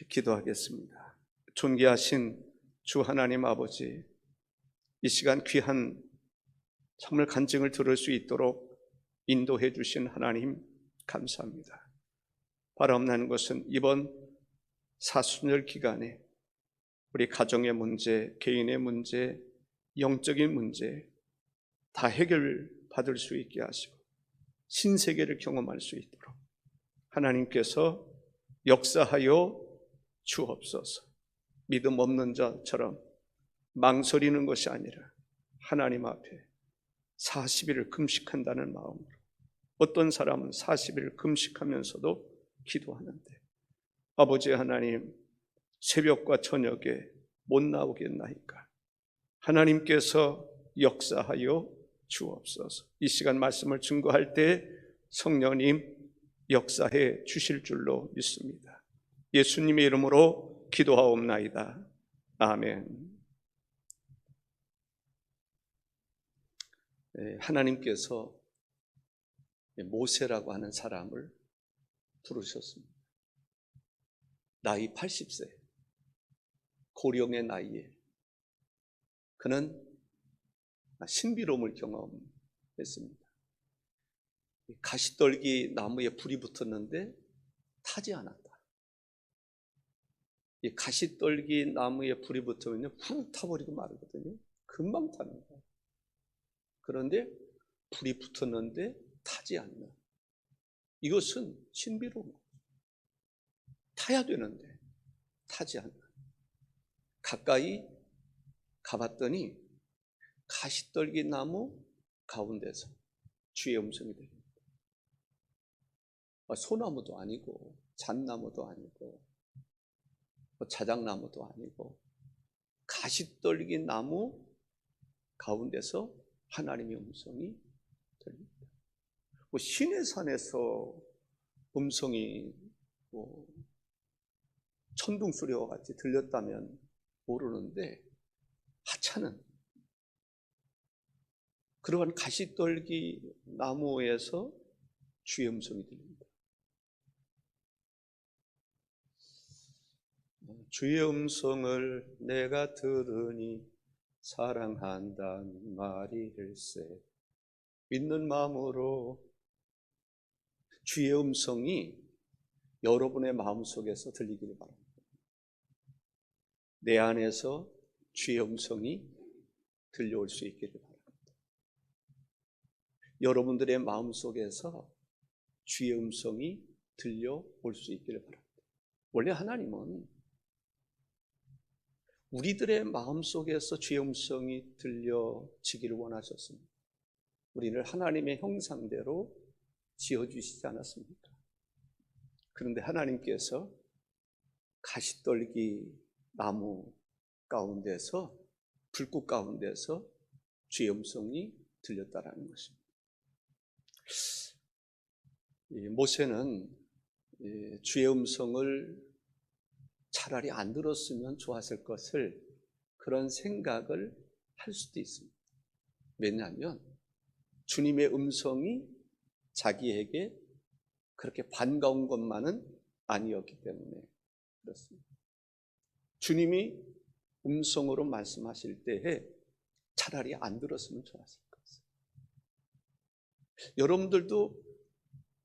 기도하겠습니다. 존귀하신 주 하나님 아버지, 이 시간 귀한 정말 간증을 들을 수 있도록 인도해 주신 하나님 감사합니다. 바람나는 것은 이번 사순절 기간에 우리 가정의 문제, 개인의 문제, 영적인 문제 다 해결받을 수 있게 하시고 신세계를 경험할 수 있도록 하나님께서 역사하여 주옵소서. 믿음 없는 자처럼 망설이는 것이 아니라 하나님 앞에 40일을 금식한다는 마음으로, 어떤 사람은 40일을 금식하면서도 기도하는데, 아버지 하나님, 새벽과 저녁에 못 나오겠나이까 하나님께서 역사하여 주옵소서. 이 시간 말씀을 증거할 때 성령님 역사해 주실 줄로 믿습니다. 예수님의 이름으로 기도하옵나이다. 아멘. 하나님께서 모세라고 하는 사람을 부르셨습니다. 나이 80세, 고령의 나이에 그는 신비로움을 경험했습니다. 가시떨기 나무에 불이 붙었는데 타지 않았다. 이 가시떨기 나무에 불이 붙으면 푹 타버리고 마르거든요. 금방 타는 거예요. 그런데 불이 붙었는데 타지 않는, 이것은 신비로운 거예요. 타야 되는데 타지 않는. 가까이 가봤더니 가시떨기 나무 가운데서 주의 음성이 들립니다. 소나무도 아니고 잣나무도 아니고 자작나무도 아니고 가시떨기 나무 가운데서 하나님의 음성이 들립니다. 시내 산에서 음성이 천둥 소리와 같이 들렸다면 모르는데, 하찮은 그러한 가시떨기 나무에서 주의 음성이 들립니다. 주의 음성을 내가 들으니 사랑한단 말일세. 믿는 마음으로 주의 음성이 여러분의 마음속에서 들리기를 바랍니다. 내 안에서 주의 음성이 들려올 수 있기를 바랍니다. 여러분들의 마음속에서 주의 음성이 들려올 수 있기를 바랍니다. 원래 하나님은 우리들의 마음속에서 주의 음성이 들려지기를 원하셨습니다. 우리를 하나님의 형상대로 지어주시지 않았습니까? 그런데 하나님께서 가시떨기 나무 가운데서, 불꽃 가운데서 주의 음성이 들렸다라는 것입니다. 모세는 주의 음성을 차라리 안 들었으면 좋았을 것을, 그런 생각을 할 수도 있습니다. 왜냐하면 주님의 음성이 자기에게 그렇게 반가운 것만은 아니었기 때문에 그렇습니다. 주님이 음성으로 말씀하실 때에 차라리 안 들었으면 좋았을 것을. 여러분들도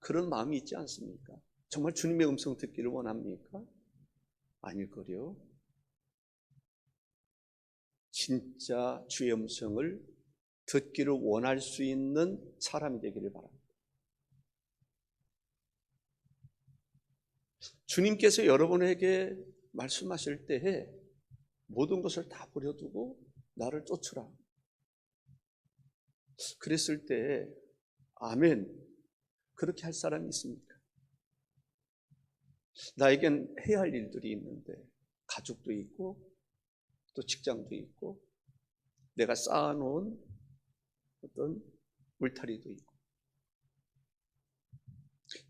그런 마음이 있지 않습니까? 정말 주님의 음성 듣기를 원합니까? 아닐걸요. 진짜 주의 음성을 듣기를 원할 수 있는 사람이 되기를 바랍니다. 주님께서 여러분에게 말씀하실 때에 모든 것을 다 버려두고 나를 쫓으라, 그랬을 때 아멘, 그렇게 할 사람이 있습니까? 나에겐 해야 할 일들이 있는데, 가족도 있고 또 직장도 있고 내가 쌓아놓은 어떤 울타리도 있고,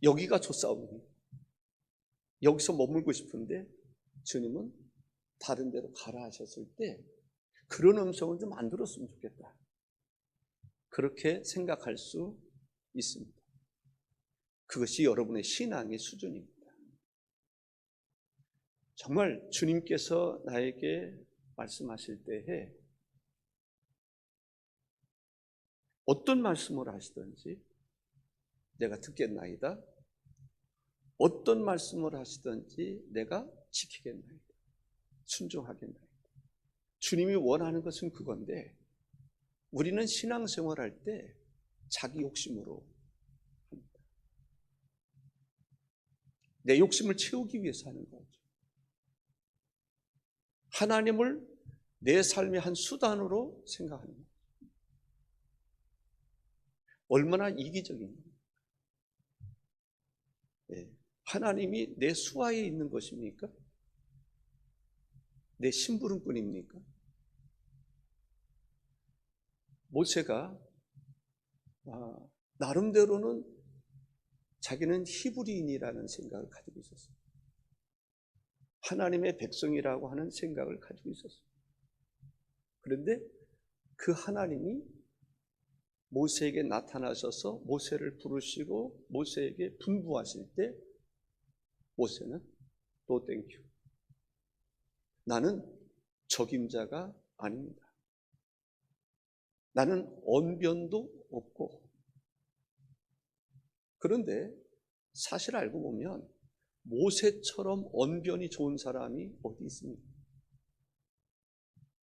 여기가 좋사옵니다. 여기서 머물고 싶은데 주님은 다른 데로 가라 하셨을 때, 그런 음성을 좀 안 들었으면 좋겠다, 그렇게 생각할 수 있습니다. 그것이 여러분의 신앙의 수준입니다. 정말 주님께서 나에게 말씀하실 때에 어떤 말씀을 하시든지 내가 듣겠나이다. 어떤 말씀을 하시든지 내가 지키겠나이다. 순종하겠나이다. 주님이 원하는 것은 그건데 우리는 신앙생활할 때 자기 욕심으로 합니다. 내 욕심을 채우기 위해서 하는 거죠. 하나님을 내 삶의 한 수단으로 생각하는 거죠. 얼마나 이기적인가. 네. 하나님이 내 수하에 있는 것입니까? 내 심부름꾼입니까? 모세가 나름대로는 자기는 히브리인이라는 생각을 가지고 있었어요. 하나님의 백성이라고 하는 생각을 가지고 있었어요. 그런데 그 하나님이 모세에게 나타나셔서 모세를 부르시고 모세에게 분부하실 때 모세는 No thank you. 나는 적임자가 아닙니다. 나는 언변도 없고. 그런데 사실 알고 보면 모세처럼 언변이 좋은 사람이 어디 있습니까?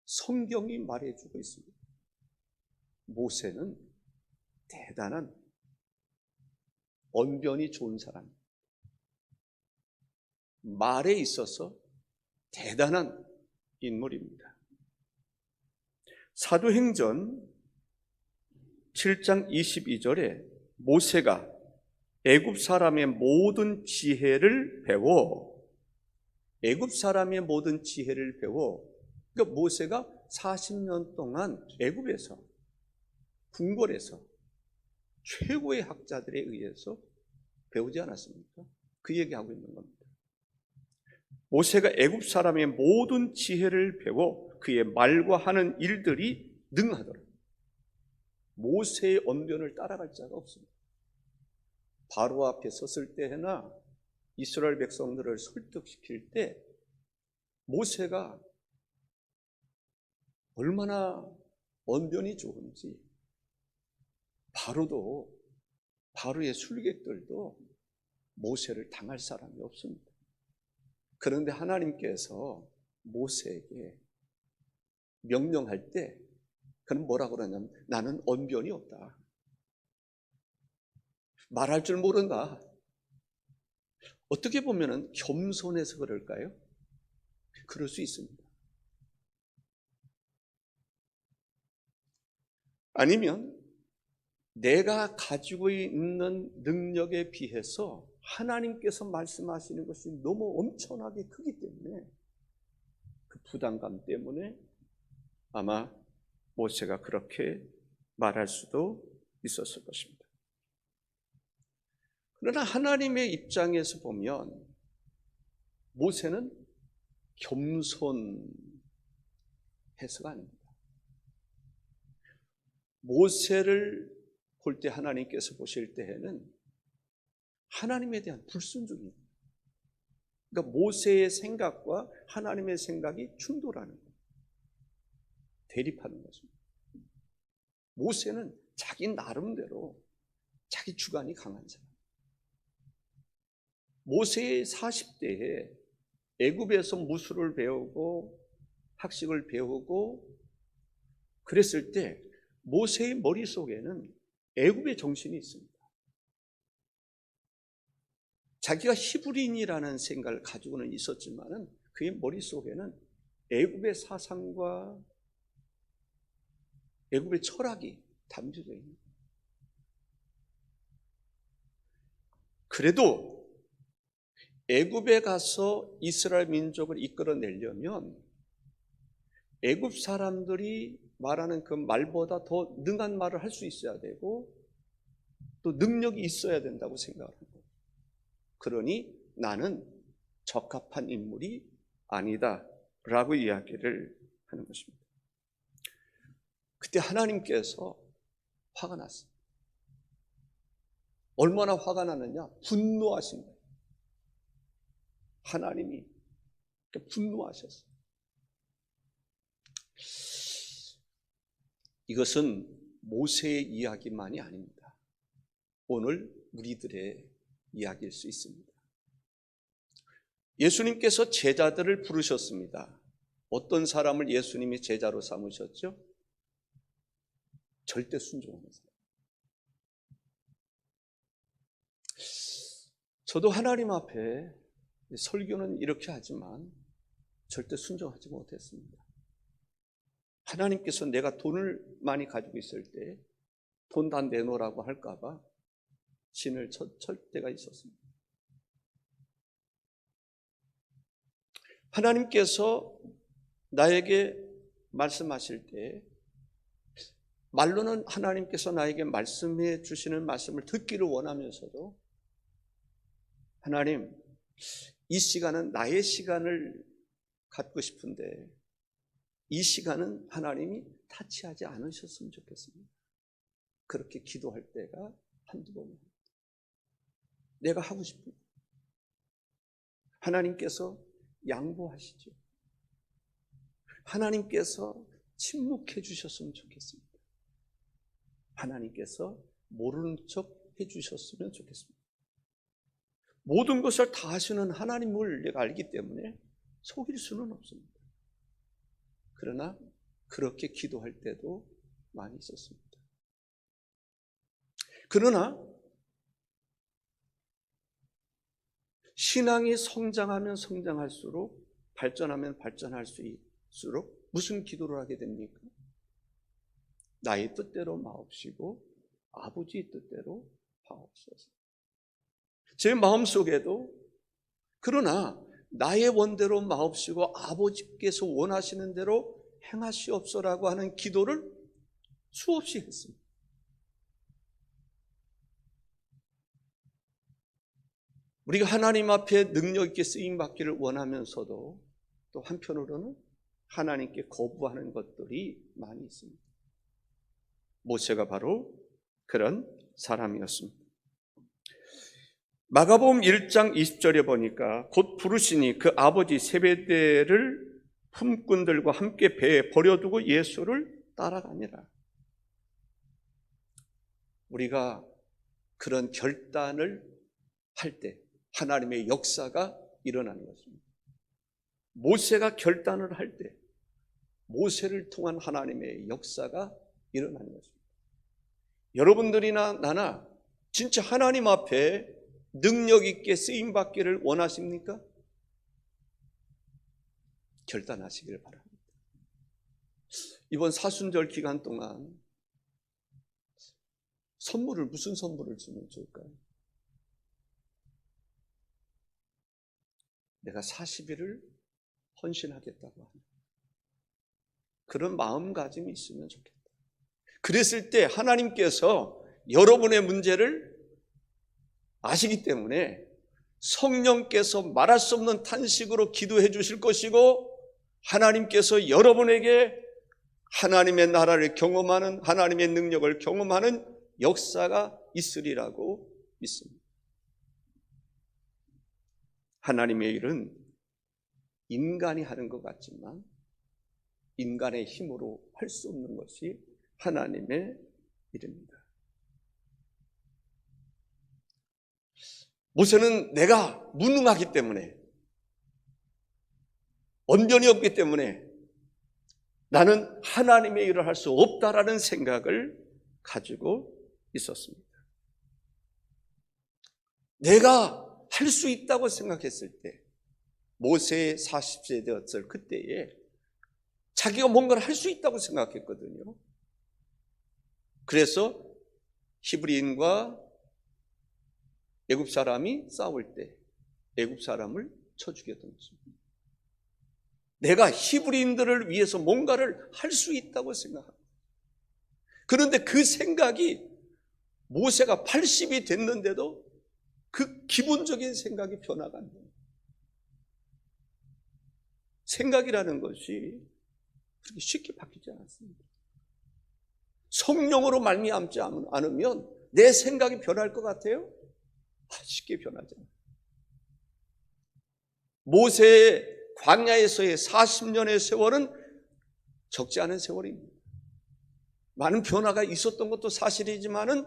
성경이 말해주고 있습니다. 모세는 대단한 언변이 좋은 사람, 말에 있어서 대단한 인물입니다. 사도행전 7장 22절에 모세가 애굽 사람의 모든 지혜를 배워, 애굽 사람의 모든 지혜를 배워, 그러니까 모세가 40년 동안 애굽에서 궁궐에서 최고의 학자들에 의해서 배우지 않았습니까? 그 얘기하고 있는 겁니다. 모세가 애굽 사람의 모든 지혜를 배워 그의 말과 하는 일들이 능하더라. 모세의 언변을 따라갈 자가 없습니다. 바로 앞에 섰을 때나 이스라엘 백성들을 설득시킬 때 모세가 얼마나 언변이 좋은지 바로의 술객들도 모세를 당할 사람이 없습니다. 그런데 하나님께서 모세에게 명령할 때 그는 뭐라고 그러냐면 나는 언변이 없다. 말할 줄 모른다. 어떻게 보면 겸손해서 그럴까요? 그럴 수 있습니다. 아니면 내가 가지고 있는 능력에 비해서 하나님께서 말씀하시는 것이 너무 엄청나게 크기 때문에 그 부담감 때문에 아마 모세가 그렇게 말할 수도 있었을 것입니다. 그러나 하나님의 입장에서 보면 모세는 겸손해서가 아닙니다. 모세를 볼 때 하나님께서 보실 때에는 하나님에 대한 불순종입니다. 그러니까 모세의 생각과 하나님의 생각이 충돌하는 거예요. 대립하는 것입니다. 모세는 자기 나름대로 자기 주관이 강한 사람. 모세의 40대에 애굽에서 무술을 배우고 학식을 배우고 그랬을 때 모세의 머릿속에는 애굽의 정신이 있습니다. 자기가 히브리인이라는 생각을 가지고는 있었지만은 그의 머릿속에는 애굽의 사상과 애굽의 철학이 담겨져 있는 거예요. 그래도 애굽에 가서 이스라엘 민족을 이끌어내려면 애굽 사람들이 말하는 그 말보다 더 능한 말을 할 수 있어야 되고 또 능력이 있어야 된다고 생각을 합니다. 그러니 나는 적합한 인물이 아니다 라고 이야기를 하는 것입니다. 그때 하나님께서 화가 났어요. 얼마나 화가 났느냐? 분노하신 거예요. 하나님이 분노하셨어요. 이것은 모세의 이야기만이 아닙니다. 오늘 우리들의 이야기일 수 있습니다. 예수님께서 제자들을 부르셨습니다. 어떤 사람을 예수님이 제자로 삼으셨죠? 절대 순종하는 사람. 저도 하나님 앞에 설교는 이렇게 하지만 절대 순종하지 못했습니다. 하나님께서 내가 돈을 많이 가지고 있을 때 돈 다 내놓으라고 할까봐 진을 칠 때가 있었습니다. 하나님께서 나에게 말씀하실 때 말로는 하나님께서 나에게 말씀해 주시는 말씀을 듣기를 원하면서도 하나님, 이 시간은 나의 시간을 갖고 싶은데 이 시간은 하나님이 타치하지 않으셨으면 좋겠습니다. 그렇게 기도할 때가 한두 번입니다. 내가 하고 싶은 하나님께서 양보하시죠. 하나님께서 침묵해 주셨으면 좋겠습니다. 하나님께서 모르는 척 해주셨으면 좋겠습니다. 모든 것을 다 하시는 하나님을 내가 알기 때문에 속일 수는 없습니다. 그러나 그렇게 기도할 때도 많이 있었습니다. 그러나 신앙이 성장하면 성장할수록 발전하면 발전할수록 무슨 기도를 하게 됩니까? 나의 뜻대로 마옵시고 아버지의 뜻대로 하옵소서. 제 마음속에도 그러나 나의 원대로 마옵시고 아버지께서 원하시는 대로 행하시옵소라고 하는 기도를 수없이 했습니다. 우리가 하나님 앞에 능력 있게 쓰임받기를 원하면서도 또 한편으로는 하나님께 거부하는 것들이 많이 있습니다. 모세가 바로 그런 사람이었습니다. 마가복음 1장 20절에 보니까 곧 부르시니 그 아버지 세베대를 품꾼들과 함께 배에 버려두고 예수를 따라가니라. 우리가 그런 결단을 할 때 하나님의 역사가 일어나는 것입니다. 모세가 결단을 할 때 모세를 통한 하나님의 역사가 일어나는 것입니다. 여러분들이나 나나 진짜 하나님 앞에 능력 있게 쓰임받기를 원하십니까? 결단하시길 바랍니다. 이번 사순절 기간 동안 무슨 선물을 주면 좋을까요? 내가 40일을 헌신하겠다고 하는 그런 마음가짐이 있으면 좋겠다. 그랬을 때 하나님께서 여러분의 문제를 아시기 때문에 성령께서 말할 수 없는 탄식으로 기도해 주실 것이고 하나님께서 여러분에게 하나님의 나라를 경험하는 하나님의 능력을 경험하는 역사가 있으리라고 믿습니다. 하나님의 일은 인간이 하는 것 같지만 인간의 힘으로 할 수 없는 것이 하나님의 일입니다. 모세는 내가 무능하기 때문에 언변이 없기 때문에 나는 하나님의 일을 할 수 없다라는 생각을 가지고 있었습니다. 내가 할 수 있다고 생각했을 때 모세의 40세 되었을 그때에 자기가 뭔가를 할 수 있다고 생각했거든요. 그래서 히브리인과 애굽 사람이 싸울 때 애굽 사람을 쳐 죽였던 것입니다. 내가 히브리인들을 위해서 뭔가를 할 수 있다고 생각합니다. 그런데 그 생각이 모세가 80이 됐는데도 그 기본적인 생각이 변화가 안 돼요. 생각이라는 것이 그렇게 쉽게 바뀌지 않았습니다. 성령으로 말미암지 않으면 내 생각이 변할 것 같아요? 쉽게 변하지 않아요. 모세의 광야에서의 40년의 세월은 적지 않은 세월입니다. 많은 변화가 있었던 것도 사실이지만은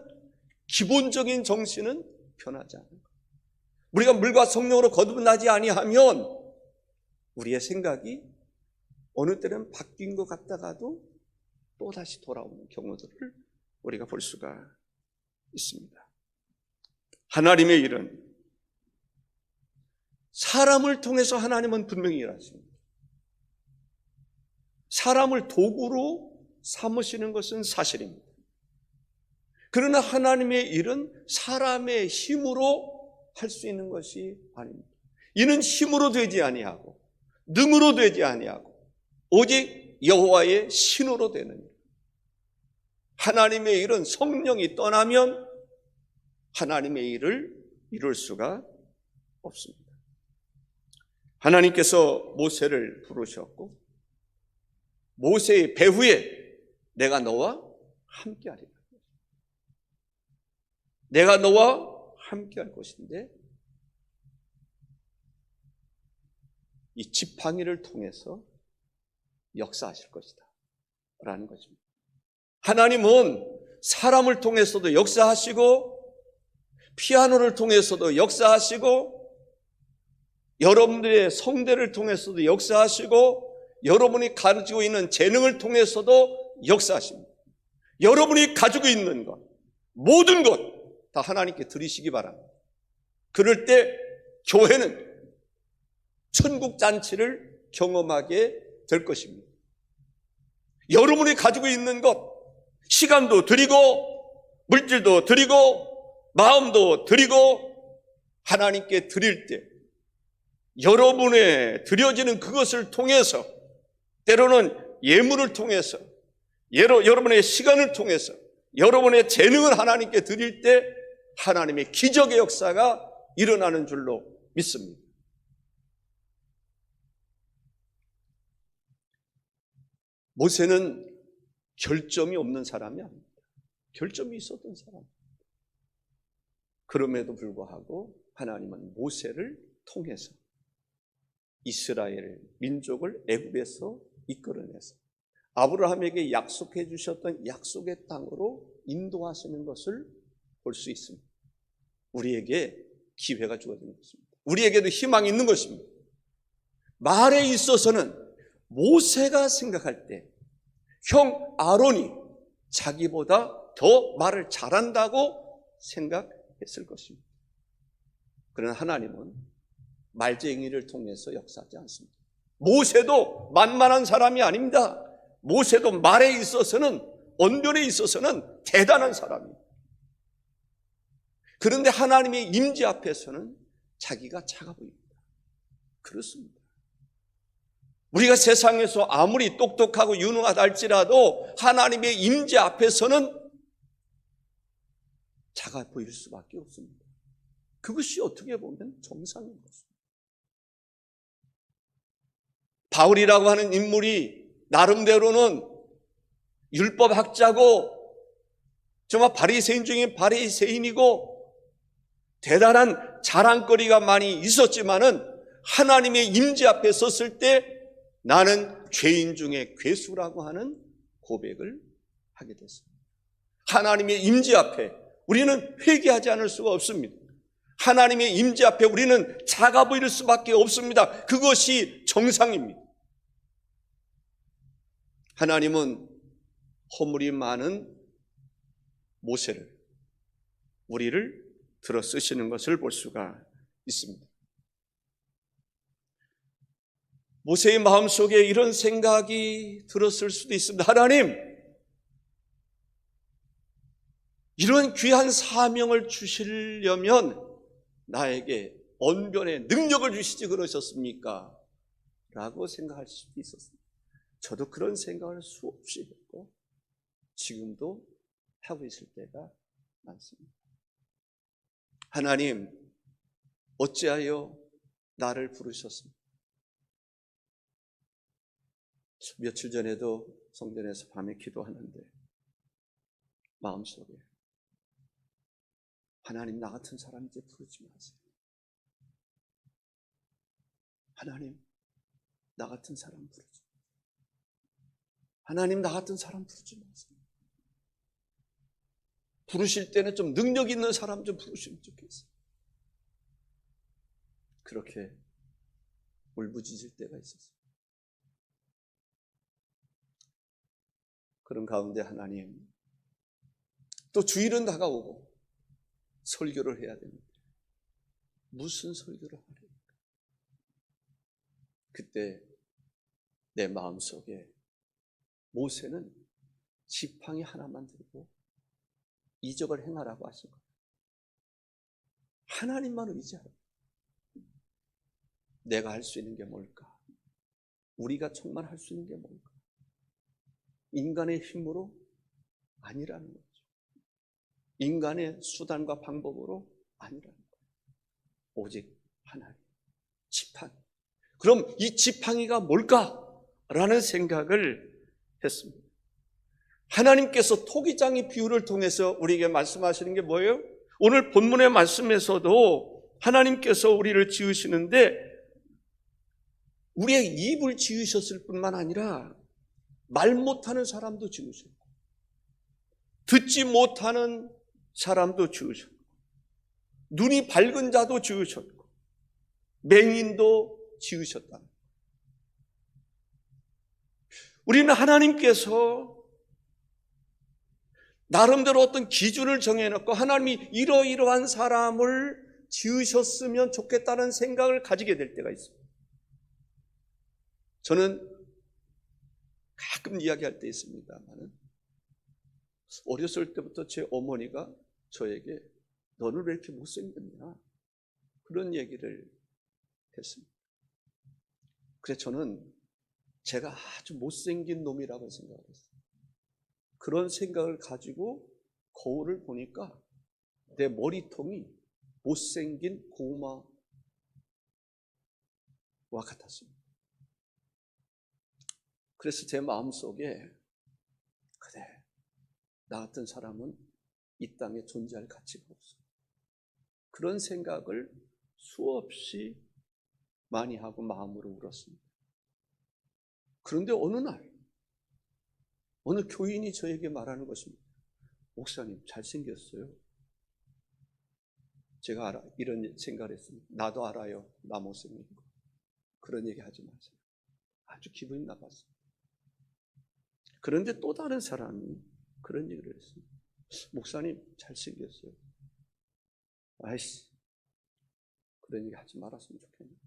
기본적인 정신은 변하지 않는 것. 우리가 물과 성령으로 거듭나지 아니하면 우리의 생각이 어느 때는 바뀐 것 같다가도 또 다시 돌아오는 경우들을 우리가 볼 수가 있습니다. 하나님의 일은 사람을 통해서 하나님은 분명히 일하십니다. 사람을 도구로 삼으시는 것은 사실입니다. 그러나 하나님의 일은 사람의 힘으로 할 수 있는 것이 아닙니다. 이는 힘으로 되지 아니하고 능으로 되지 아니하고 오직 여호와의 신으로 되는 일. 하나님의 일은 성령이 떠나면 하나님의 일을 이룰 수가 없습니다. 하나님께서 모세를 부르셨고 모세의 배후에 내가 너와 함께하리라. 내가 너와 함께할 것인데 이 지팡이를 통해서 역사하실 것이다 라는 것입니다. 하나님은 사람을 통해서도 역사하시고 피아노를 통해서도 역사하시고 여러분들의 성대를 통해서도 역사하시고 여러분이 가지고 있는 재능을 통해서도 역사하십니다. 여러분이 가지고 있는 것, 모든 것 다 하나님께 드리시기 바랍니다. 그럴 때 교회는 천국 잔치를 경험하게 될 것입니다. 여러분이 가지고 있는 것, 시간도 드리고 물질도 드리고 마음도 드리고 하나님께 드릴 때 여러분의 드려지는 그것을 통해서 때로는 예물을 통해서 여러분의 시간을 통해서 여러분의 재능을 하나님께 드릴 때 하나님의 기적의 역사가 일어나는 줄로 믿습니다. 모세는 결점이 없는 사람이 아닙니다. 결점이 있었던 사람입니다. 그럼에도 불구하고 하나님은 모세를 통해서 이스라엘 민족을 애굽에서 이끌어내서 아브라함에게 약속해 주셨던 약속의 땅으로 인도하시는 것을 볼 수 있습니다. 우리에게 기회가 주어진 것입니다. 우리에게도 희망이 있는 것입니다. 말에 있어서는 모세가 생각할 때 형 아론이 자기보다 더 말을 잘한다고 생각했을 것입니다. 그러나 하나님은 말쟁이를 통해서 역사하지 않습니다. 모세도 만만한 사람이 아닙니다. 모세도 말에 있어서는 언변에 있어서는 대단한 사람입니다. 그런데 하나님의 임재 앞에서는 자기가 작아 보입니다. 그렇습니다. 우리가 세상에서 아무리 똑똑하고 유능하다 할지라도 하나님의 임재 앞에서는 작아 보일 수밖에 없습니다. 그것이 어떻게 보면 정상인 것입니다. 바울이라고 하는 인물이 나름대로는 율법학자고 정말 바리새인 중에 바리새인이고 대단한 자랑거리가 많이 있었지만은 하나님의 임재 앞에 섰을 때 나는 죄인 중에 괴수라고 하는 고백을 하게 됐습니다. 하나님의 임재 앞에 우리는 회개하지 않을 수가 없습니다. 하나님의 임재 앞에 우리는 작아 보일 수밖에 없습니다. 그것이 정상입니다. 하나님은 허물이 많은 모세를 우리를 들어 쓰시는 것을 볼 수가 있습니다. 모세의 마음속에 이런 생각이 들었을 수도 있습니다. 하나님, 이런 귀한 사명을 주시려면 나에게 언변의 능력을 주시지 그러셨습니까? 라고 생각할 수도 있었습니다. 저도 그런 생각을 수없이 했고 지금도 하고 있을 때가 많습니다. 하나님, 어찌하여 나를 부르셨습니까? 며칠 전에도 성전에서 밤에 기도하는데 마음속에 하나님, 나 같은 사람 이제 부르지 마세요. 하나님, 나 같은 사람 부르지. 하나님 나 같은 사람 부르지 마세요. 부르실 때는 좀 능력 있는 사람 좀 부르시면 좋겠어요. 그렇게 울부짖을 때가 있었어요. 그런 가운데 하나님 또 주일은 다가오고 설교를 해야 됩니다. 무슨 설교를 하려니까? 그때 내 마음속에 모세는 지팡이 하나만 들고 이적을 행하라고 하신 거예요. 하나님만 의지하라. 내가 할 수 있는 게 뭘까? 우리가 정말 할 수 있는 게 뭘까? 인간의 힘으로 아니라는 거죠. 인간의 수단과 방법으로 아니라는 거예요. 오직 하나님, 지팡이. 그럼 이 지팡이가 뭘까? 라는 생각을 했습니다. 하나님께서 토기장이 비유를 통해서 우리에게 말씀하시는 게 뭐예요? 오늘 본문의 말씀에서도 하나님께서 우리를 지으시는데 우리의 입을 지으셨을 뿐만 아니라 말 못하는 사람도 지으셨고 듣지 못하는 사람도 지으셨고 눈이 밝은 자도 지으셨고 맹인도 지으셨다. 우리는 하나님께서 나름대로 어떤 기준을 정해놓고 하나님이 이러이러한 사람을 지으셨으면 좋겠다는 생각을 가지게 될 때가 있습니다. 저는 가끔 이야기할 때 있습니다만 어렸을 때부터 제 어머니가 저에게 너는 왜 이렇게 못생겼냐 그런 얘기를 했습니다. 그래서 저는 제가 아주 못생긴 놈이라고 생각을 했어요. 그런 생각을 가지고 거울을 보니까 내 머리통이 못생긴 고구마와 같았습니다. 그래서 제 마음속에 그래, 나 같은 사람은 이 땅에 존재할 가치가 없어. 그런 생각을 수없이 많이 하고 마음으로 울었습니다. 그런데 어느 교인이 저에게 말하는 것입니다. 목사님 잘생겼어요. 제가 이런 생각을 했습니다. 나도 알아요. 나 못생긴 거. 그런 얘기 하지 마세요. 아주 기분이 나빴어요. 그런데 또 다른 사람이 그런 얘기를 했습니다. 목사님 잘생겼어요. 아이씨, 그런 얘기 하지 말았으면 좋겠네요.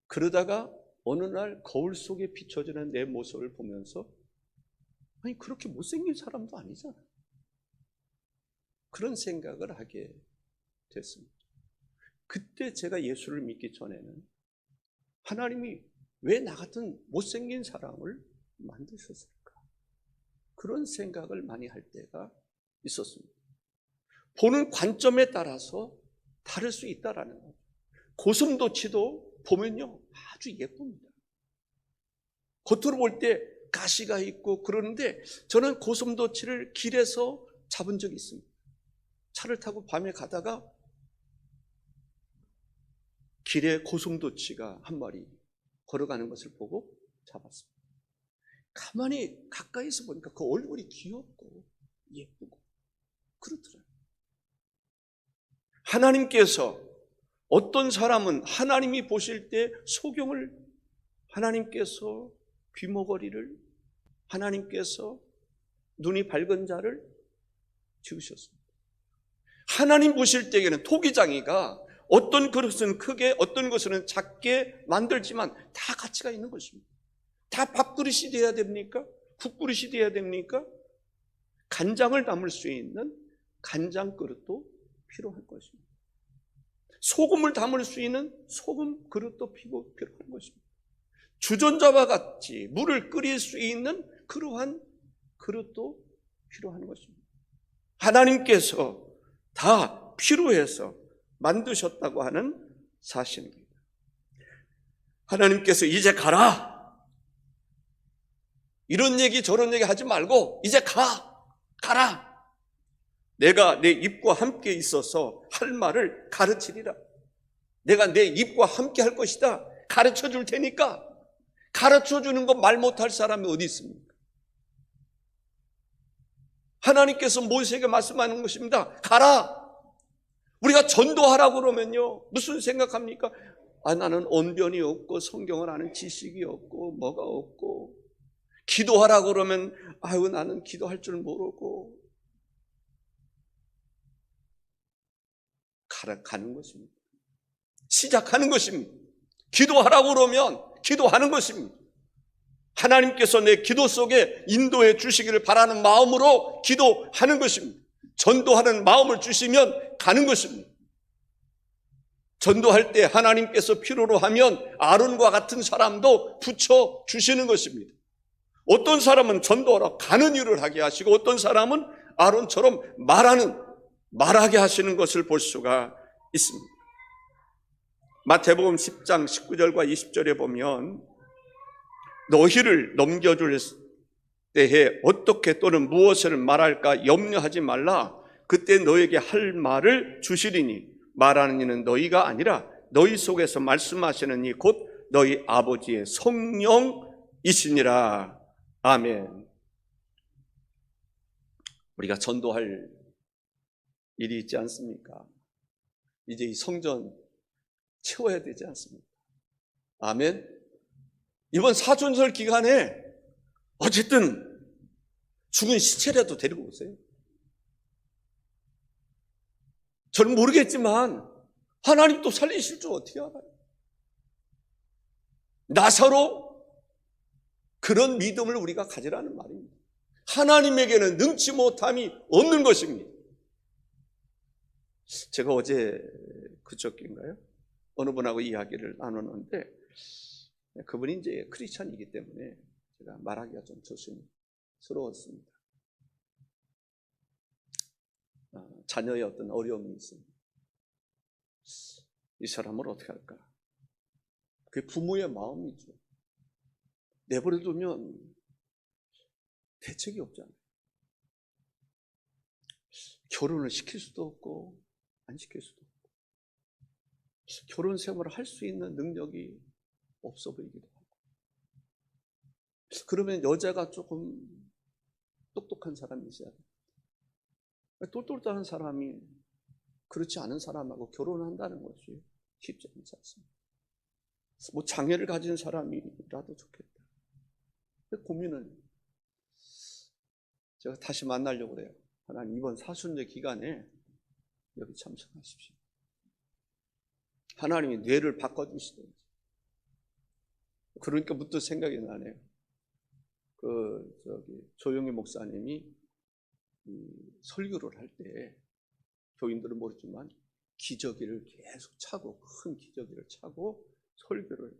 그러다가 어느 날 거울 속에 비춰지는 내 모습을 보면서 아니 그렇게 못생긴 사람도 아니잖아. 그런 생각을 하게 됐습니다. 그때 제가 예수를 믿기 전에는 하나님이 왜 나 같은 못생긴 사람을 만드셨을까? 그런 생각을 많이 할 때가 있었습니다. 보는 관점에 따라서 다를 수 있다라는 거죠. 고슴도치도 보면요 아주 예쁩니다. 겉으로 볼 때 가시가 있고 그러는데 저는 고슴도치를 길에서 잡은 적이 있습니다. 차를 타고 밤에 가다가 길에 고슴도치가 한 마리 걸어가는 것을 보고 잡았습니다. 가만히 가까이서 보니까 그 얼굴이 귀엽고 예쁘고 그렇더라고요. 하나님께서 어떤 사람은 하나님이 보실 때 소경을 하나님께서 귀머거리를 하나님께서 눈이 밝은 자를 지으셨습니다. 하나님 보실 때에는 토기장이가 어떤 그릇은 크게 어떤 것은 작게 만들지만 다 가치가 있는 것입니다. 다 밥그릇이 돼야 됩니까? 국그릇이 돼야 됩니까? 간장을 담을 수 있는 간장 그릇도 필요할 것입니다. 소금을 담을 수 있는 소금 그릇도 필요한 것입니다. 주전자와 같이 물을 끓일 수 있는 그러한 그릇도 필요한 것입니다. 하나님께서 다 필요해서 만드셨다고 하는 사실입니다. 하나님께서 이제 가라. 이런 얘기 저런 얘기 하지 말고 이제 가라. 내가 내 입과 함께 있어서 할 말을 가르치리라. 내가 내 입과 함께 할 것이다. 가르쳐 줄 테니까. 가르쳐 주는 거 말 못할 사람이 어디 있습니까? 하나님께서 모세에게 말씀하는 것입니다. 가라. 우리가 전도하라고 그러면요, 무슨 생각합니까? 나는 언변이 없고 성경을 아는 지식이 없고 뭐가 없고, 기도하라고 그러면 나는 기도할 줄 모르고. 가는 것입니다. 시작하는 것입니다. 기도하라고 그러면 기도하는 것입니다. 하나님께서 내 기도 속에 인도해 주시기를 바라는 마음으로 기도하는 것입니다. 전도하는 마음을 주시면 가는 것입니다. 전도할 때 하나님께서 필요로 하면 아론과 같은 사람도 붙여 주시는 것입니다. 어떤 사람은 전도하러 가는 일을 하게 하시고, 어떤 사람은 아론처럼 말하게 하시는 것을 볼 수가 있습니다. 마태복음 10장 19절과 20절에 보면, 너희를 넘겨줄 때에 어떻게 또는 무엇을 말할까 염려하지 말라. 그때 너에게 할 말을 주시리니 말하는 이는 너희가 아니라 너희 속에서 말씀하시는 이 곧 너희 아버지의 성령이시니라. 아멘. 우리가 전도할 일이 있지 않습니까? 이제 이 성전 채워야 되지 않습니까? 아멘. 이번 사순절 기간에 어쨌든 죽은 시체라도 데리고 오세요. 저는 모르겠지만 하나님 또 살리실 줄 어떻게 알아요? 나사로, 그런 믿음을 우리가 가지라는 말입니다. 하나님에게는 능치 못함이 없는 것입니다. 제가 어제 그저께인가요? 어느 분하고 이야기를 나눴는데, 그분이 이제 크리스찬이기 때문에 제가 말하기가 좀 조심스러웠습니다. 자녀의 어떤 어려움이 있습니다. 이 사람을 어떻게 할까? 그게 부모의 마음이죠. 내버려 두면 대책이 없잖아요. 결혼을 시킬 수도 없고 안 시킬 수도 없고, 결혼 생활을 할 수 있는 능력이 없어 보이기도 하고. 그러면 여자가 조금 똑똑한 사람이 있어야 돼요. 똘똘한 사람이 그렇지 않은 사람하고 결혼한다는 것이 쉽지 않지 않습니다. 뭐 장애를 가진 사람이라도 좋겠다. 고민을 제가 다시 만나려고 그래요. 하나님, 이번 사순절 기간에 여기 참석하십시오. 하나님이 뇌를 바꿔주시든지. 그러니까 문득 생각이 나네요. 조용희 목사님이 설교를 할 때, 교인들은 모르지만 기저귀를 계속 차고, 큰 기저귀를 차고 설교를,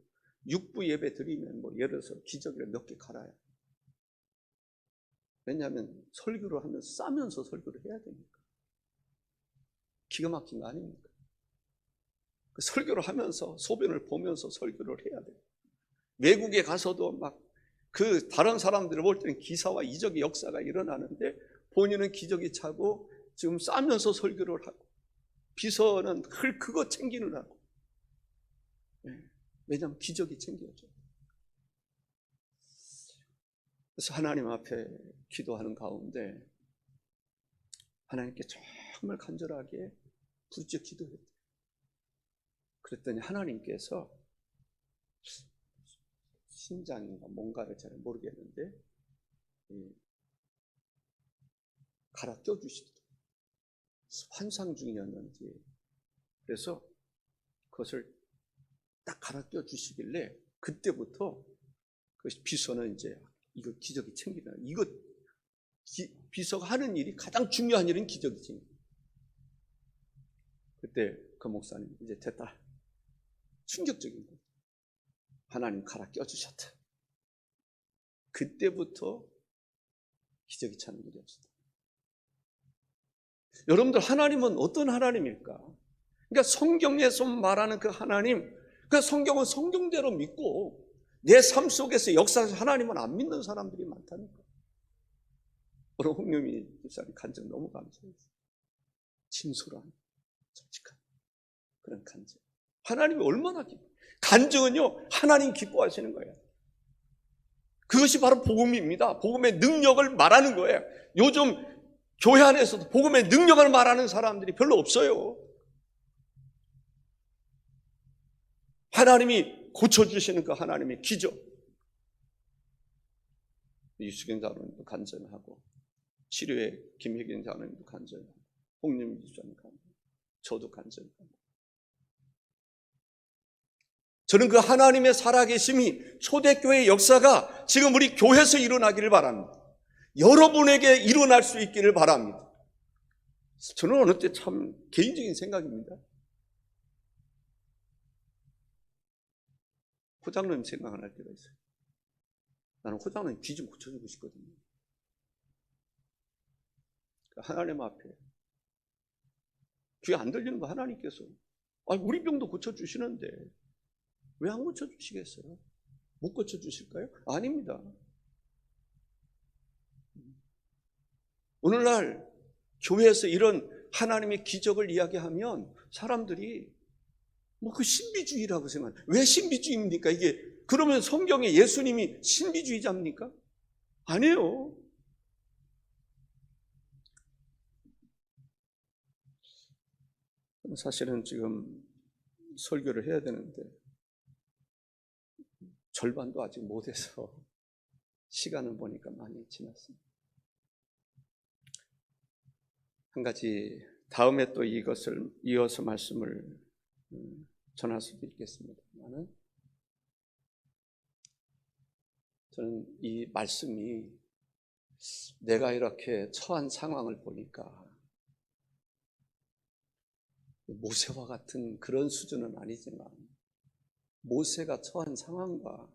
육부 예배 드리면 예를 들어서 기저귀를 몇 개 갈아요. 왜냐하면 설교를 하면 싸면서 설교를 해야 되니까. 기가 막힌 거 아닙니까? 그 설교를 하면서 소변을 보면서 설교를 해야 돼요. 외국에 가서도 막 다른 사람들을 볼 때는 기사와 이적의 역사가 일어나는데, 본인은 기저귀 차고 지금 싸면서 설교를 하고, 비서는 그거 챙기느라고. 왜냐하면 기저귀 챙겨줘. 그래서 하나님 앞에 기도하는 가운데 하나님께 정말 간절하게 부르짖어 기도했대요. 그랬더니 하나님께서 심장인가 뭔가를 잘 모르겠는데 갈아 껴주시더라고요. 환상 중이었는지. 그래서 그것을 딱 갈아 껴주시길래 그때부터 그 비서는 이제 이거 기저귀 챙기라. 이거 비서가 하는 일이 가장 중요한 일은 기저귀 챙기. 그때 그 목사님 이제 됐다. 충격적인 거예요. 하나님 갈아 껴주셨다. 그때부터 기저귀 차는 일이 없었다. 여러분들, 하나님은 어떤 하나님일까? 그러니까 성경에서 말하는 그 하나님, 그 성경은 성경대로 믿고 내 삶 속에서 역사에서 하나님은 안 믿는 사람들이 많다니까. 오늘 홍유미 집사님 간증 너무 감사했어요. 진솔한, 솔직한 그런 간증. 하나님이 얼마나 간증은요, 하나님 기뻐하시는 거예요. 그것이 바로 복음입니다. 복음의 능력을 말하는 거예요. 요즘 교회 안에서도 복음의 능력을 말하는 사람들이 별로 없어요. 하나님이 고쳐주시는 그 하나님의 기적. 이수경 장로님도 간증하고, 치료의 김혜경 장로님도 간증하고, 홍윤미 집사님 간증하고, 저도 간증하고. 저는 그 하나님의 살아계심이 초대교회의 역사가 지금 우리 교회에서 일어나기를 바랍니다. 여러분에게 일어날 수 있기를 바랍니다. 저는 어느 때 참 개인적인 생각입니다. 호장로님 생각날 때가 있어요. 나는 호장로님 귀 좀 고쳐주고 싶거든요. 하나님 앞에 귀 안 들리는 거 하나님께서 우리 병도 고쳐주시는데 왜 안 고쳐주시겠어요? 못 고쳐주실까요? 아닙니다. 오늘날 교회에서 이런 하나님의 기적을 이야기하면 사람들이 그 신비주의라고 생각해요. 왜 신비주의입니까? 이게 그러면 성경에 예수님이 신비주의자입니까? 아니에요. 사실은 지금 설교를 해야 되는데 절반도 아직 못해서 시간을 보니까 많이 지났습니다. 한 가지 다음에 또 이것을 이어서 말씀을 전할 수도 있겠습니다. 저는 이 말씀이 내가 이렇게 처한 상황을 보니까 모세와 같은 그런 수준은 아니지만 모세가 처한 상황과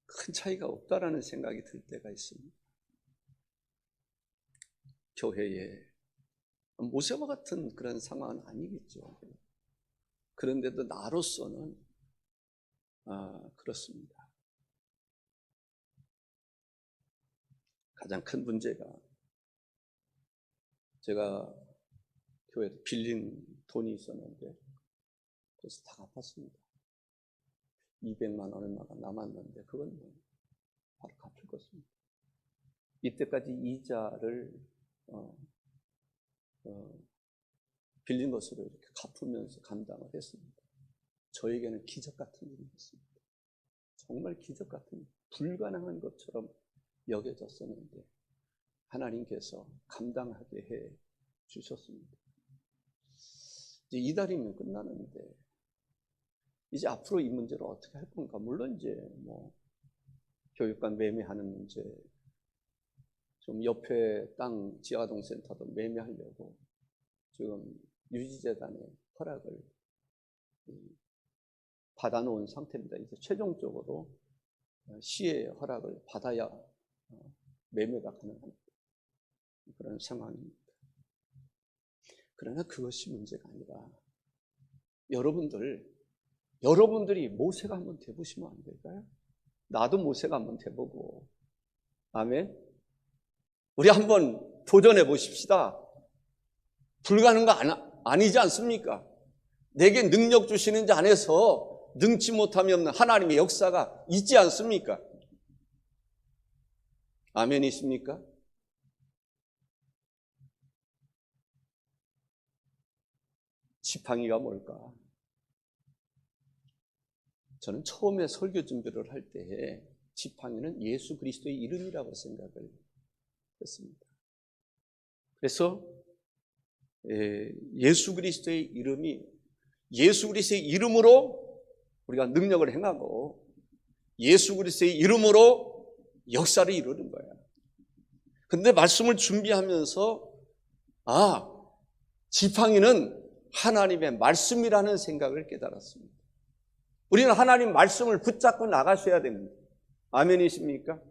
큰 차이가 없다라는 생각이 들 때가 있습니다. 교회에 모세와 같은 그런 상황은 아니겠죠. 그런데도 나로서는 그렇습니다. 가장 큰 문제가 제가 교회에서 빌린 돈이 있었는데 그래서 다 갚았습니다. 200만 원 얼마가 남았는데 그건 바로 갚을 것입니다. 이때까지 이자를 빌린 것으로 이렇게 갚으면서 감당을 했습니다. 저에게는 기적 같은 일이었습니다. 정말 기적 같은 일, 불가능한 것처럼 여겨졌었는데 하나님께서 감당하게 해 주셨습니다. 이제 이달이면 끝나는데 이제 앞으로 이 문제를 어떻게 할 건가? 물론 이제 교육관 매매하는 문제, 좀 옆에 땅 지하동센터도 매매하려고 지금 유지재단의 허락을 받아놓은 상태입니다. 이제 최종적으로 시의 허락을 받아야 매매가 가능한 그런 상황입니다. 그러나 그것이 문제가 아니라 여러분들이 모세가 한번 돼보시면 안 될까요? 나도 모세가 한번 돼보고, 아멘. 우리 한번 도전해 보십시다. 불가능한 거 아니지 않습니까? 내게 능력 주시는 자 안에서 능치 못함이 없는 하나님의 역사가 있지 않습니까? 아멘이십니까? 지팡이가 뭘까? 저는 처음에 설교 준비를 할 때에 지팡이는 예수 그리스도의 이름이라고 생각을 했습니다. 그래서 예수 그리스도의 이름이 예수 그리스도의 이름으로 우리가 능력을 행하고 예수 그리스도의 이름으로 역사를 이루는 거야. 그런데 말씀을 준비하면서 지팡이는 하나님의 말씀이라는 생각을 깨달았습니다. 우리는 하나님 말씀을 붙잡고 나가셔야 됩니다. 아멘이십니까?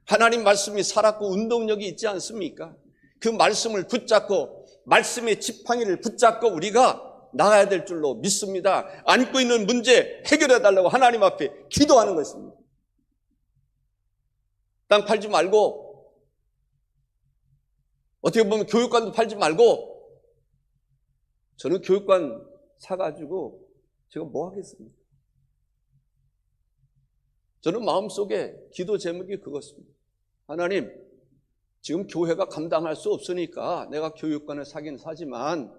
하나님 말씀이 살았고 운동력이 있지 않습니까? 그 말씀을 붙잡고 말씀의 지팡이를 붙잡고 우리가 나가야 될 줄로 믿습니다. 안고 있는 문제 해결해 달라고 하나님 앞에 기도하는 것입니다. 땅 팔지 말고, 어떻게 보면 교육관도 팔지 말고, 저는 교육관 사가지고 제가 뭐 하겠습니까? 저는 마음속에 기도 제목이 그것입니다. 하나님, 지금 교회가 감당할 수 없으니까 내가 교육관을 사긴 사지만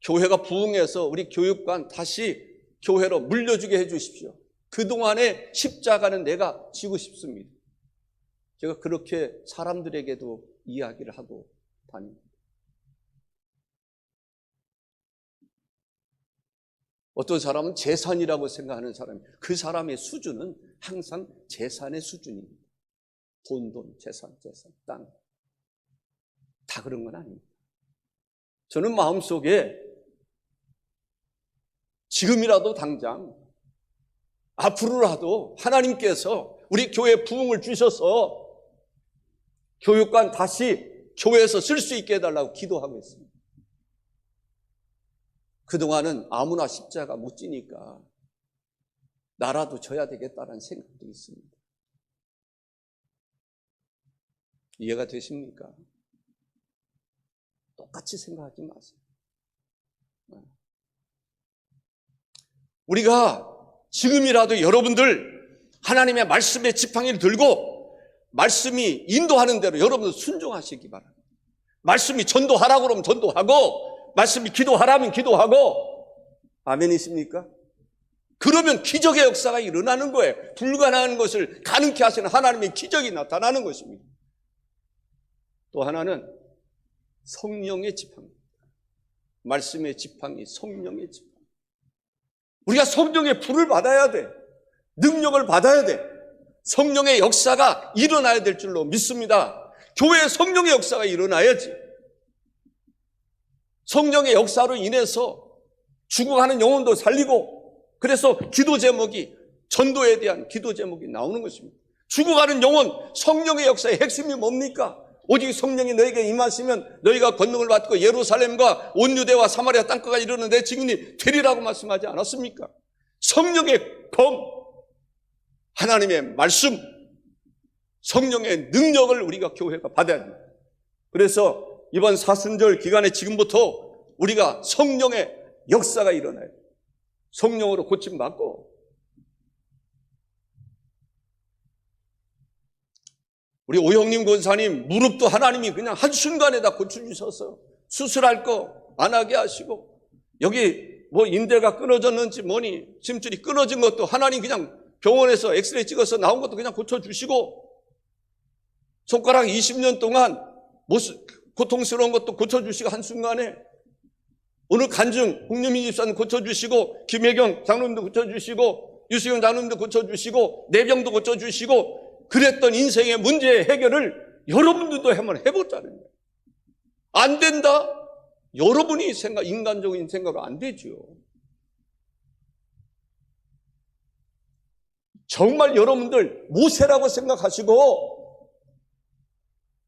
교회가 부흥해서 우리 교육관 다시 교회로 물려주게 해주십시오. 그동안의 십자가는 내가 지고 싶습니다. 제가 그렇게 사람들에게도 이야기를 하고 다닙니다. 어떤 사람은 재산이라고 생각하는 사람이, 그 사람의 수준은 항상 재산의 수준입니다. 돈, 재산, 땅. 다 그런 건 아닙니다. 저는 마음속에 지금이라도 당장, 앞으로라도 하나님께서 우리 교회에 부흥을 주셔서 교육관 다시 교회에서 쓸 수 있게 해달라고 기도하고 있습니다. 그동안은 아무나 십자가 못 지니까 나라도 져야 되겠다는 생각도 있습니다. 이해가 되십니까? 똑같이 생각하지 마세요. 우리가 지금이라도 여러분들 하나님의 말씀의 지팡이를 들고 말씀이 인도하는 대로 여러분들 순종하시기 바랍니다. 말씀이 전도하라고 그러면 전도하고, 말씀이 기도하라면 기도하고. 아멘이십니까? 그러면 기적의 역사가 일어나는 거예요. 불가능한 것을 가능케 하시는 하나님의 기적이 나타나는 것입니다. 또 하나는 성령의 지팡이. 말씀의 지팡이, 성령의 지팡이. 우리가 성령의 불을 받아야 돼. 능력을 받아야 돼. 성령의 역사가 일어나야 될 줄로 믿습니다. 교회에 성령의 역사가 일어나야지. 성령의 역사로 인해서 죽어가는 영혼도 살리고, 그래서 기도 제목이, 전도에 대한 기도 제목이 나오는 것입니다. 죽어가는 영혼, 성령의 역사의 핵심이 뭡니까? 오직 성령이 너에게 임하시면 너희가 권능을 받고 예루살렘과 온 유대와 사마리아 땅끝까지 이르는 내 증인이 되리라고 말씀하지 않았습니까? 성령의 검, 하나님의 말씀, 성령의 능력을 우리가 교회가 받아야 됩니다. 그래서 이번 사순절 기간에 지금부터 우리가 성령의 역사가 일어나요. 성령으로 고침받고, 우리 오형님 권사님 무릎도 하나님이 그냥 한순간에 다 고쳐주셔서 수술할 거 안 하게 하시고, 여기 뭐 인대가 끊어졌는지 뭐니 심줄이 끊어진 것도 하나님 그냥 병원에서 엑스레이 찍어서 나온 것도 그냥 고쳐주시고, 손가락 20년 동안 고통스러운 것도 고쳐주시고, 한순간에 오늘 간증 홍유민 집사님 고쳐주시고, 김혜경 장로님도 고쳐주시고, 유수영 장로님도 고쳐주시고, 내병도 고쳐주시고, 그랬던 인생의 문제의 해결을 여러분들도 한번 해보자는 거예요. 안 된다? 여러분이 인간적인 생각으로 안 되죠. 정말 여러분들 모세라고 생각하시고,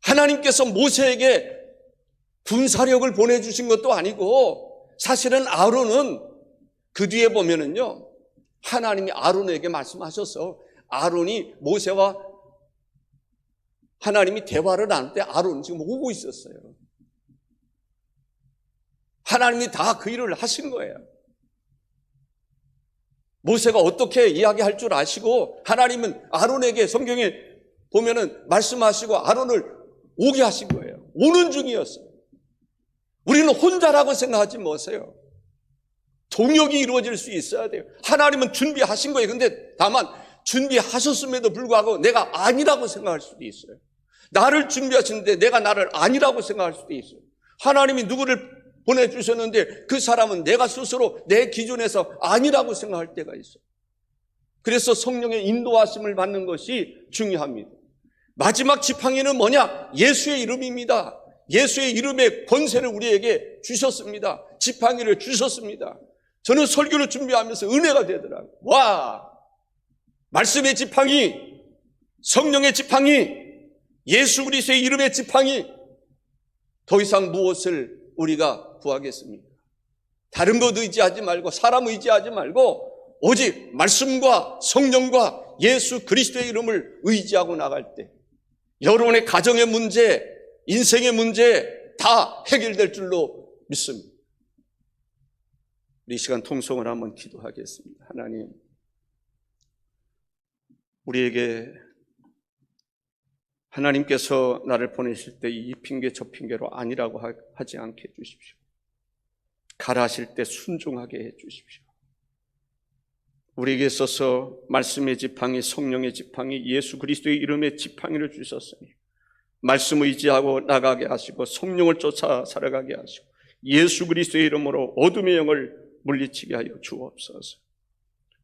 하나님께서 모세에게 군사력을 보내주신 것도 아니고, 사실은 아론은 그 뒤에 보면은요, 하나님이 아론에게 말씀하셔서 아론이 모세와 하나님이 대화를 나눌 때 아론은 지금 오고 있었어요. 하나님이 다 그 일을 하신 거예요. 모세가 어떻게 이야기할 줄 아시고, 하나님은 아론에게 성경에 보면은 말씀하시고 아론을 오게 하신 거예요. 오는 중이었어요. 우리는 혼자라고 생각하지 마세요. 동역이 이루어질 수 있어야 돼요. 하나님은 준비하신 거예요. 근데 다만 준비하셨음에도 불구하고 내가 아니라고 생각할 수도 있어요. 나를 준비하시는데 내가 나를 아니라고 생각할 수도 있어요. 하나님이 누구를 보내주셨는데 그 사람은 내가 스스로 내 기준에서 아니라고 생각할 때가 있어요. 그래서 성령의 인도하심을 받는 것이 중요합니다. 마지막 지팡이는 뭐냐? 예수의 이름입니다. 예수의 이름의 권세를 우리에게 주셨습니다. 지팡이를 주셨습니다. 저는 설교를 준비하면서 은혜가 되더라고요. 와! 말씀의 지팡이, 성령의 지팡이, 예수 그리스도의 이름의 지팡이, 더 이상 무엇을 우리가 구하겠습니까? 다른 것 의지하지 말고, 사람 의지하지 말고 오직 말씀과 성령과 예수 그리스도의 이름을 의지하고 나갈 때 여러분의 가정의 문제, 인생의 문제 다 해결될 줄로 믿습니다. 우리 이 시간 통성을 한번 기도하겠습니다. 하나님, 우리에게 하나님께서 나를 보내실 때 이 핑계 저 핑계로 아니라고 하지 않게 해주십시오. 가라 하실 때 순종하게 해주십시오. 우리에게 있어서 말씀의 지팡이, 성령의 지팡이, 예수 그리스도의 이름의 지팡이를 주셨으니 말씀 의지하고 나가게 하시고 성령을 쫓아 살아가게 하시고 예수 그리스도의 이름으로 어둠의 영을 물리치게 하여 주옵소서.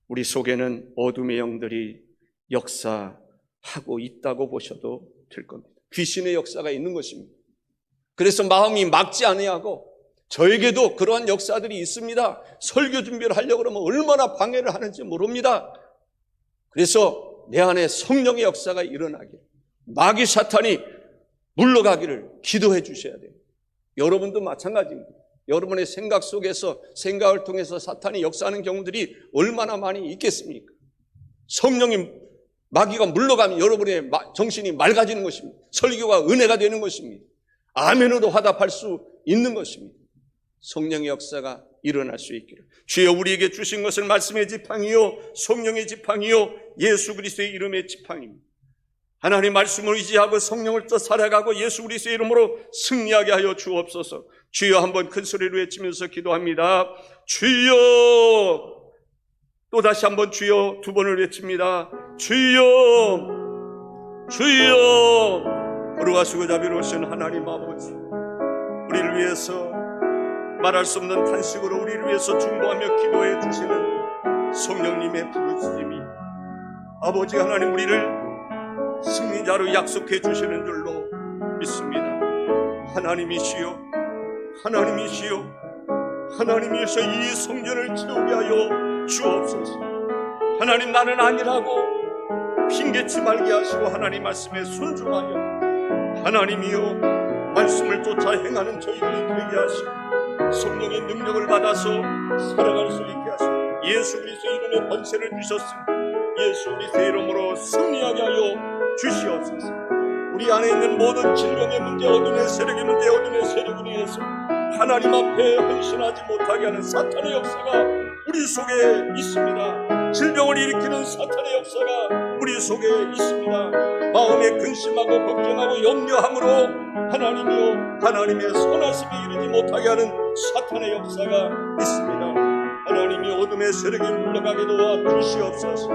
우리 속에는 어둠의 영들이 역사하고 있다고 보셔도 될 겁니다. 귀신의 역사가 있는 것입니다. 그래서 마음이 막지 아니하고 저에게도 그러한 역사들이 있습니다. 설교 준비를 하려고 그러면 얼마나 방해를 하는지 모릅니다. 그래서 내 안에 성령의 역사가 일어나기를, 마귀 사탄이 물러가기를 기도해 주셔야 돼요. 여러분도 마찬가지입니다. 여러분의 생각 속에서, 생각을 통해서 사탄이 역사하는 경우들이 얼마나 많이 있겠습니까? 성령이, 마귀가 물러가면 여러분의 정신이 맑아지는 것입니다. 설교가 은혜가 되는 것입니다. 아멘으로 화답할 수 있는 것입니다. 성령의 역사가 일어날 수 있기를. 주여 우리에게 주신 것을 말씀의 지팡이요 성령의 지팡이요 예수 그리스도의 이름의 지팡이입니다. 하나님 말씀을 의지하고 성령을 또 살아가고 예수 그리스도의 이름으로 승리하게 하여 주옵소서. 주여 한번 큰 소리로 외치면서 기도합니다. 주여. 또 다시 한번 주여 두 번을 외칩니다. 주여. 주여. 거룩하시고 자비로우신 하나님 아버지, 우리를 위해서 말할 수 없는 탄식으로 우리를 위해서 중보하며 기도해 주시는 성령님의 부르심이 아버지 하나님 우리를 승리자로 약속해 주시는 줄로 믿습니다. 하나님이시여, 하나님이시여, 하나님이셔 이 성전을 채우게 하여 주옵소서. 하나님 나는 아니라고 핑계치 말게 하시고 하나님 말씀에 순종하여 하나님이여 말씀을 쫓아 행하는 저희들이 되게 하시고 성령의 능력을 받아서 살아갈 수 있게 하시고 예수 그리스도의 이름의 권세를 주셨으니 예수 그리스도의 이름으로 승리하게 하여 주시옵소서. 우리 안에 있는 모든 질병의 문제, 어둠의 세력의 문제, 어둠의 세력으로 인해서 하나님 앞에 헌신하지 못하게 하는 사탄의 역사가 우리 속에 있습니다. 질병을 일으키는 사탄의 역사가 우리 속에 있습니다. 마음에 근심하고 걱정하고 염려함으로 하나님이여 하나님의 선하심에 이르지 못하게 하는 사탄의 역사가 있습니다. 하나님이 어둠의 세력에 물러가게 도와 주시옵소서.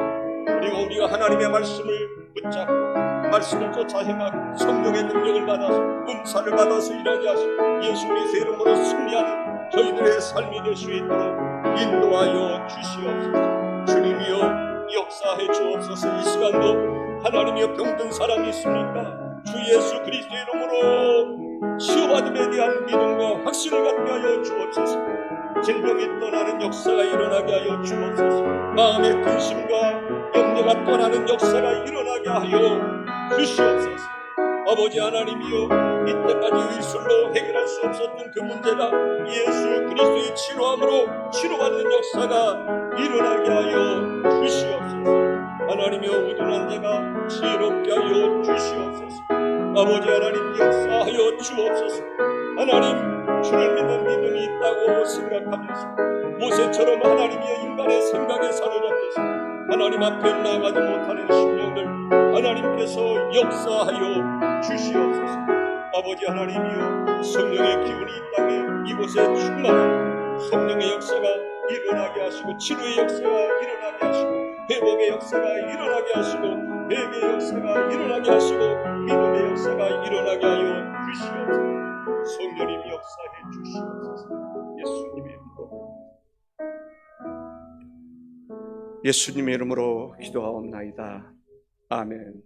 그리고 우리가 하나님의 말씀을 붙잡고 말씀을 쫓아 행하고 성령의 능력을 받아서 은사를 받아서 일하게 하시고 예수 그리스도의 이름으로 승리하는 저희들의 삶이 될 수 있도록 인도하여 주시옵소서. 주님이여 역사해 주옵소서. 이 시간도 하나님이여 병든 사람이 있습니까? 주 예수 그리스도의 이름으로 치유받음에 대한 믿음과 확신을 갖게 하여 주옵소서. 질병이 떠나는 역사가 일어나게 하여 주옵소서. 마음의 근심과 염려가 떠나는 역사가 일어나게 하여 주시옵소서. 아버지 하나님이여 이때까지 의술로 해결할 수 없었던 그 문제가 예수 그리스도의 치료함으로 치료받는 역사가 일어나게 하여 주시옵소서. 하나님이여 우둔한 자가 지혜롭게 하여 주시옵소서. 아버지 하나님 역사하여 주옵소서. 하나님 주를 믿는 믿음이 있다고 생각하면서 모세처럼 하나님이여 인간의 생각에 사로잡혀서 하나님 앞에 나가지 못하는 심령들 하나님께서 역사하여 주시옵소서. 아버지 하나님이여 성령의 기운이 이 땅에 이곳에 충만하고 성령의 역사가 일어나게 하시고 치료의 역사가 일어나게 하시고 회복의 역사가 일어나게 하시고 회개의 역사가 일어나게 하시고 믿음의 역사가 일어나게 하여 주시옵소서. 성령님 역사해 주시옵소서. 예수님의 이름으로 예수님의 이름으로 기도하옵나이다. 아멘.